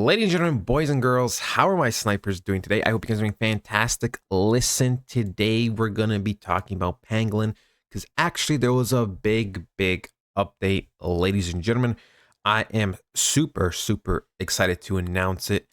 Ladies and gentlemen, boys and girls, how are my snipers doing today? I hope you guys are doing fantastic. Listen, today we're going to be talking about Pangolin because actually there was a big update, ladies and gentlemen. I am super excited to announce it.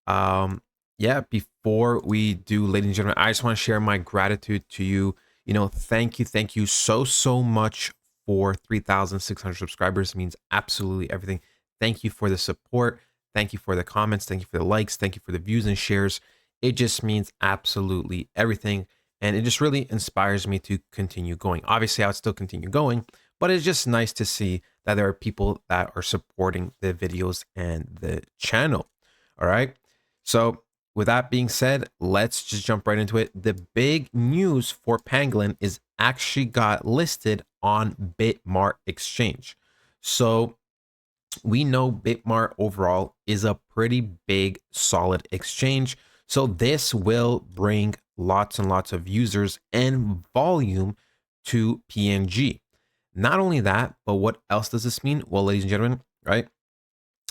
Yeah, before we do, ladies and gentlemen, I just want to share my gratitude to you. Thank you so much for 3,600 subscribers. It means absolutely everything. Thank you for the support. Thank you for the comments. Thank you for the likes. Thank you for the views and shares. It just means absolutely everything. And it just really inspires me to continue going. Obviously, I would still continue going, but it's just nice to see that there are people that are supporting the videos and the channel. All right. So with that being said, let's just jump right into it. The big news for Pangolin is actually got listed on Bitmart Exchange. So we know Bitmart overall is a pretty big, solid exchange. So this will bring lots and lots of users and volume to PNG. Not only that, but what else does this mean? Well, ladies and gentlemen, right?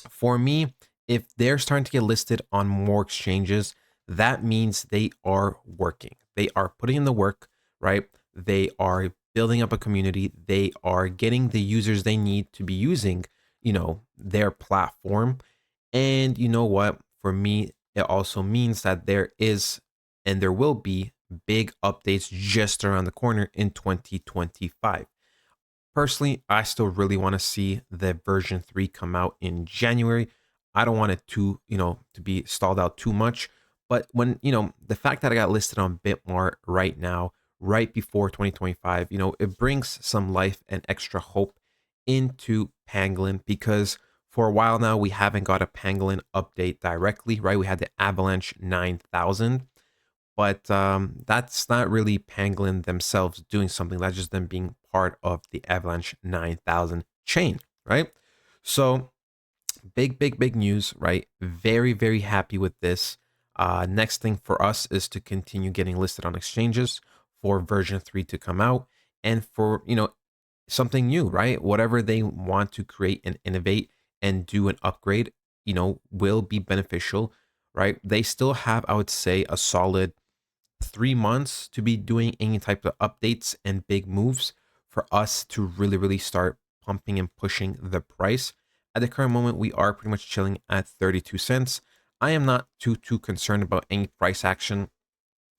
For me, if they're starting to get listed on more exchanges, that means they are working. They are putting in the work, right? They are building up a community. They are getting the users they need to be using their platform. And you know what? For me, it also means that there is and there will be big updates just around the corner in 2025. Personally, I still really want to see the version 3 come out in January. I don't want it to, to be stalled out too much. But when, the fact that I got listed on Bitmart right now, right before 2025, it brings some life and extra hope into Pangolin, because for a while now we haven't got a Pangolin update directly, right? We had the Avalanche 9000, but that's not really Pangolin themselves doing something. That's just them being part of the Avalanche 9000 chain, right? So big news, right? Very happy with this. Next thing for us is to continue getting listed on exchanges, for version 3 to come out, and for something new, right? Whatever they want to create and innovate and do an upgrade, will be beneficial, right? They still have, I would say, a solid 3 months to be doing any type of updates and big moves for us to really start pumping and pushing the price. At the current moment, we are pretty much chilling at 32 cents. I am not too concerned about any price action,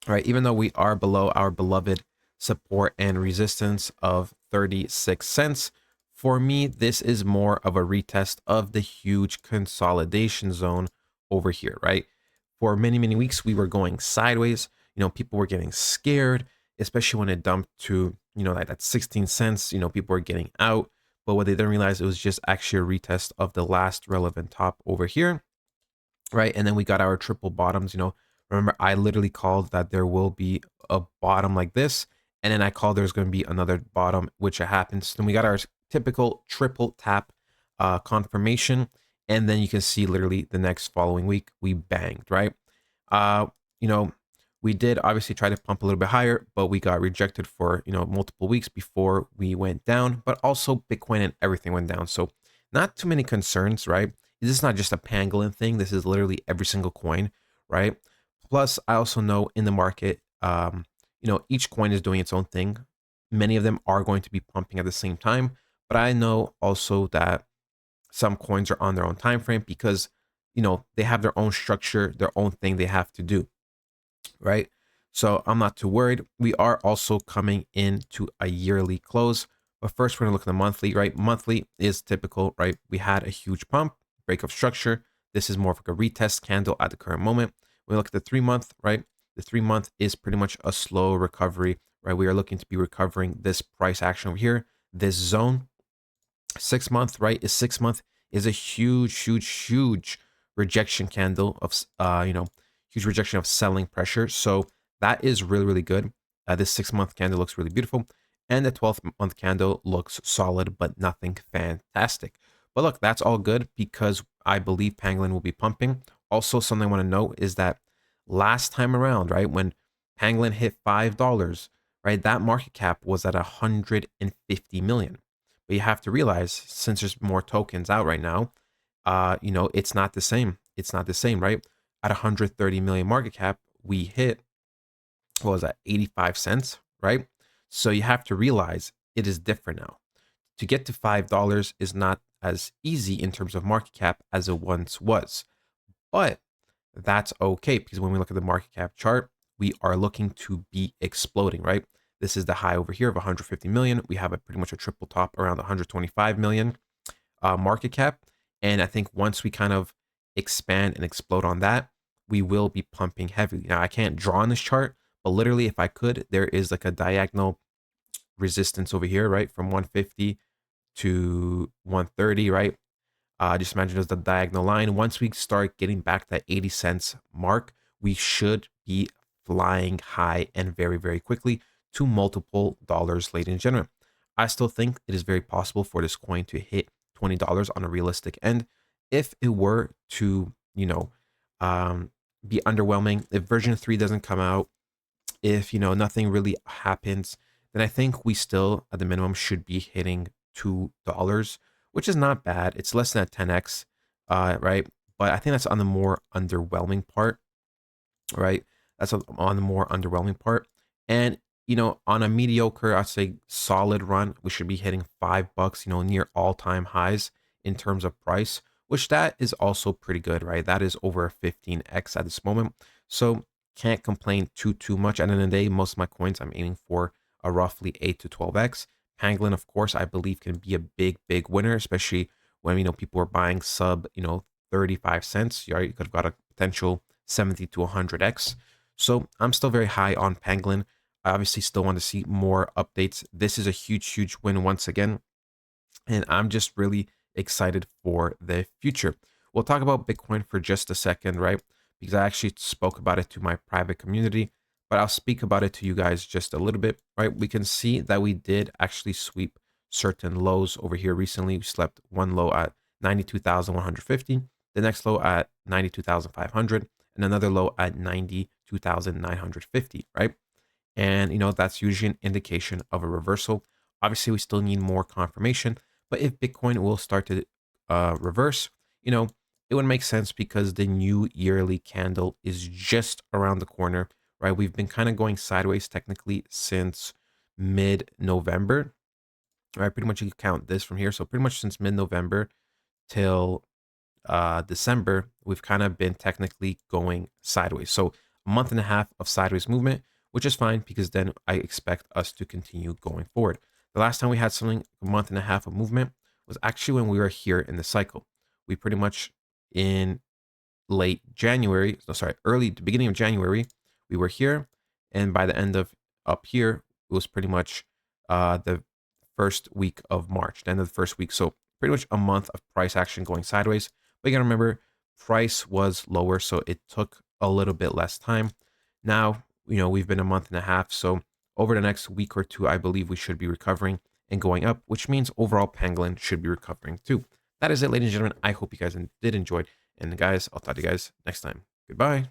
right? Even though we are below our beloved support and resistance of 36 cents. For me, this is more of a retest of the huge consolidation zone over here, right? For many weeks, we were going sideways. People were getting scared, especially when it dumped to, like that 16 cents, people were getting out. But what they didn't realize, it was just actually a retest of the last relevant top over here, right? And then we got our triple bottoms. Remember, I literally called that there will be a bottom like this, and then I called there's going to be another bottom, which happens. Then we got our typical triple tap confirmation, and then you can see literally the next following week we banged, right? We did obviously try to pump a little bit higher, but we got rejected for multiple weeks before we went down. But also Bitcoin and everything went down, so not too many concerns, right? This is not just a Pangolin thing. This is literally every single coin, right? Plus, I also know in the market, each coin is doing its own thing. Many of them are going to be pumping at the same time, but I know also that some coins are on their own time frame because they have their own structure, their own thing they have to do, right? So I'm not too worried. We are also coming into a yearly close, but first we're gonna look at the monthly, right? Monthly is typical, right? We had a huge pump, break of structure. This is more of like a retest candle at the current moment. We look at the 3 month, right? The 3 month is pretty much a slow recovery, right? We are looking to be recovering this price action over here, this zone. 6 month, right? 6 month is a huge rejection candle of huge rejection of selling pressure. So that is really good. This 6 month candle looks really beautiful, and the 12-month candle looks solid, but nothing fantastic. But look, that's all good because I believe Pangolin will be pumping. Also, something I want to note is that last time around, right, when Pangolin hit $5, right, that market cap was at 150 million. But you have to realize, since there's more tokens out right now, it's not the same. it's not the same, right? At 130 million market cap, we hit, what was that, 85 cents, right? So you have to realize it is different now. To get to $5 is not as easy in terms of market cap as it once was. But that's okay, because when we look at the market cap chart, we are looking to be exploding, right? This is the high over here of 150 million. We have a pretty much a triple top around 125 million market cap. And I think once we kind of expand and explode on that, we will be pumping heavily. Now, I can't draw on this chart, but literally, if I could, there is like a diagonal resistance over here, right? From 150 to 130, right? Just imagine as the diagonal line. Once we start getting back that 80 cents mark, we should be flying high and very, very quickly to multiple dollars, ladies and gentlemen. I still think it is very possible for this coin to hit $20 on a realistic end. If it were to, be underwhelming, if version 3 doesn't come out, if nothing really happens, then I think we still at the minimum should be hitting $2, which is not bad. It's less than a 10x, right? But I think that's on the more underwhelming part, right? That's on the more underwhelming part. And on a mediocre, I'd say solid run, we should be hitting $5, near all-time highs in terms of price, which that is also pretty good, right? That is over 15x at this moment. So can't complain too much. At the end of the day, most of my coins I'm aiming for a roughly 8 to 12x. Pangolin, of course, I believe can be a big winner, especially when people are buying sub 35 cents. You could have got a potential 70 to 100x. So I'm still very high on Pangolin. I obviously still want to see more updates. This is a huge win once again, and I'm just really excited for the future. We'll talk about Bitcoin for just a second, right? Because I actually spoke about it to my private community, but I'll speak about it to you guys just a little bit, right? We can see that we did actually sweep certain lows over here recently. We slept one low at 92,150, the next low at 92,500, and another low at 92,950, right? And that's usually an indication of a reversal. Obviously, we still need more confirmation, but if Bitcoin will start to reverse, it would make sense because the new yearly candle is just around the corner, right? We've been kind of going sideways technically since mid-November, right? Pretty much you can count this from here. So pretty much since mid-November till December, we've kind of been technically going sideways. So a month and a half of sideways movement, which is fine because then I expect us to continue going forward. The last time we had something, a month and a half of movement, was actually when we were here in the cycle. We pretty much in late January, no, sorry, early, the beginning of January, we were here. And by the end of up here, it was pretty much the first week of March, the end of the first week. So pretty much a month of price action going sideways. But you gotta remember, price was lower, so it took a little bit less time. Now, we've been a month and a half. So over the next week or two, I believe we should be recovering and going up, which means overall Pangolin should be recovering too. That is it, ladies and gentlemen. I hope you guys did enjoy it. And guys, I'll talk to you guys next time. Goodbye.